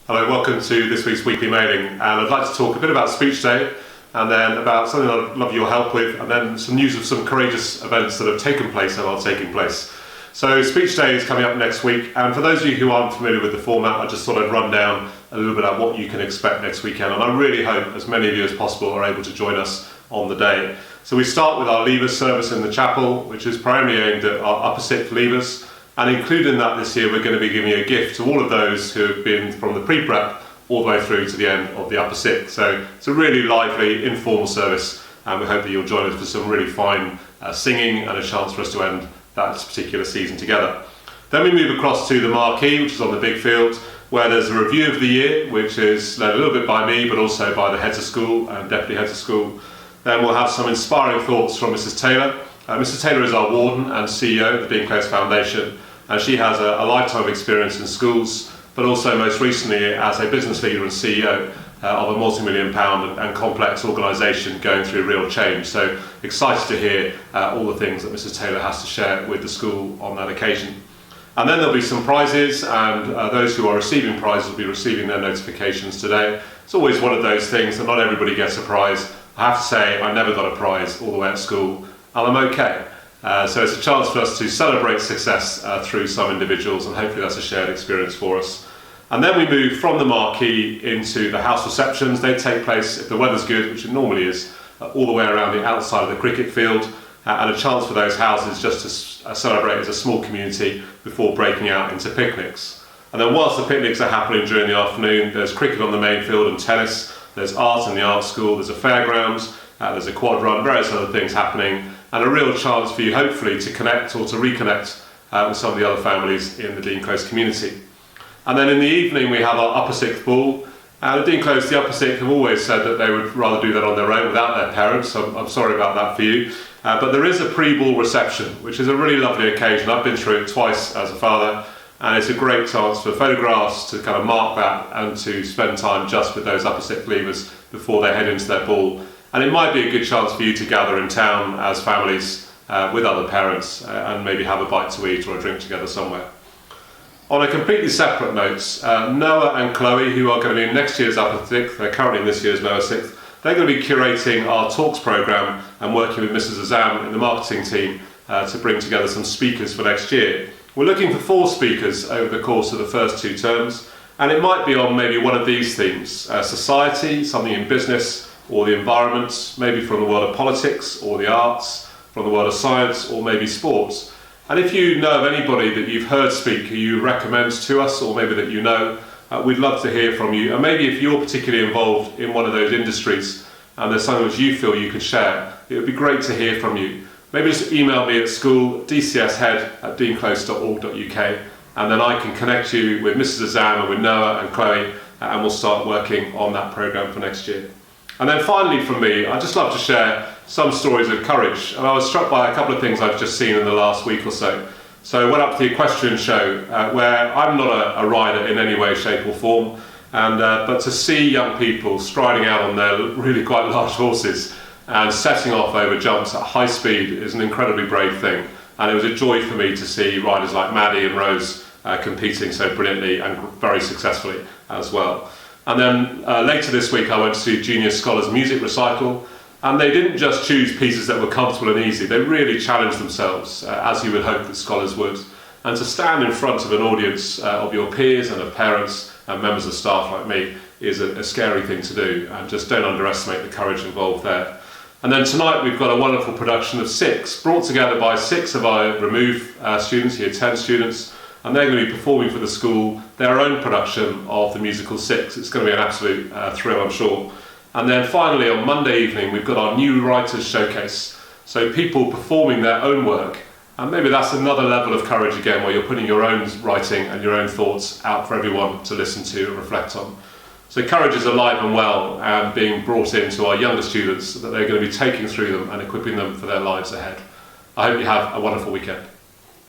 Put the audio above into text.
Hello, welcome to this week's weekly mailing, and I'd like to talk a bit about Speech Day and then about something I'd love your help with, and then some news of some courageous events that have taken place and are taking place. So Speech Day is coming up next week, and for those of you who aren't familiar with the format, I just thought I'd run down a little bit about what you can expect next weekend, and I really hope as many of you as possible are able to join us on the day. So we start with our Leavers service in the chapel, which is primarily aimed at our upper sixth Leavers. And included in that this year, we're going to be giving a gift to all of those who have been from the pre-prep all the way through to the end of the upper sixth. So it's a really lively, informal service, and we hope that you'll join us for some really fine singing and a chance for us to end that particular season together. Then we move across to the marquee, which is on the big field, where there's a review of the year, which is led a little bit by me, but also by the heads of school and deputy heads of school. Then we'll have some inspiring thoughts from Mrs. Taylor. Mrs. Taylor is our warden and CEO of the Dean Close Foundation. And she has a lifetime of experience in schools, but also most recently as a business leader and CEO of a multi-million-pound and complex organisation going through real change. So excited to hear all the things that Mrs. Taylor has to share with the school on that occasion. And then there'll be some prizes, and those who are receiving prizes will be receiving their notifications today. It's always one of those things that not everybody gets a prize. I have to say, I never got a prize all the way at school, and I'm okay. So it's a chance for us to celebrate success through some individuals, and hopefully that's a shared experience for us. And then we move from the marquee into the house receptions. They take place, if the weather's good, which it normally is, all the way around the outside of the cricket field, and a chance for those houses just to celebrate as a small community before breaking out into picnics. And then whilst the picnics are happening during the afternoon, there's cricket on the main field and tennis, there's art in the art school, there's a fairground, there's a quad run, various other things happening, and a real chance for you hopefully to connect or to reconnect with some of the other families in the Dean Close community. And then in the evening we have our upper sixth ball. The Dean Close, the upper sixth have always said that they would rather do that on their own without their parents, so I'm sorry about that for you. But there is a pre-ball reception, which is a really lovely occasion. I've been through it twice as a father, and it's a great chance for photographs to kind of mark that and to spend time just with those upper sixth Leavers before they head into their ball. And it might be a good chance for you to gather in town as families with other parents and maybe have a bite to eat or a drink together somewhere. On a completely separate note, Noah and Chloe, who are going to be in next year's upper sixth, they're currently in this year's lower sixth, they're going to be curating our talks programme and working with Mrs. Azam in the marketing team to bring together some speakers for next year. We're looking for 4 speakers over the course of the first 2 terms, and it might be on maybe one of these themes: society, something in business, or the environment, maybe from the world of politics or the arts, from the world of science, or maybe sports. And if you know of anybody that you've heard speak who you recommend to us, or maybe that you know, we'd love to hear from you. And maybe if you're particularly involved in one of those industries and there's something which you feel you could share, it would be great to hear from you. Maybe just email me at school, dcshead@deanclose.org.uk, and then I can connect you with Mrs. Azam and with Noah and Chloe, and we'll start working on that programme for next year. And then finally from me, I'd just love to share some stories of courage. And I was struck by a couple of things I've just seen in the last week or so. So I went up to the equestrian show, where I'm not a rider in any way, shape or form, but to see young people striding out on their really quite large horses and setting off over jumps at high speed is an incredibly brave thing. And it was a joy for me to see riders like Maddie and Rose competing so brilliantly and very successfully as well. And then later this week I went to Junior Scholars Music Recital, and they didn't just choose pieces that were comfortable and easy, they really challenged themselves, as you would hope that scholars would. And to stand in front of an audience of your peers and of parents and members of staff like me is a scary thing to do, and just don't underestimate the courage involved there. And then tonight we've got a wonderful production of 6, brought together by 6 of our Remove students, Year 10 students, and they're going to be performing for the school their own production of the musical 6. It's going to be an absolute thrill, I'm sure. And then finally on Monday evening we've got our New Writers Showcase. So people performing their own work, and maybe that's another level of courage again, where you're putting your own writing and your own thoughts out for everyone to listen to and reflect on. So courage is alive and well and being brought into our younger students, that they're going to be taking through them and equipping them for their lives ahead. I hope you have a wonderful weekend.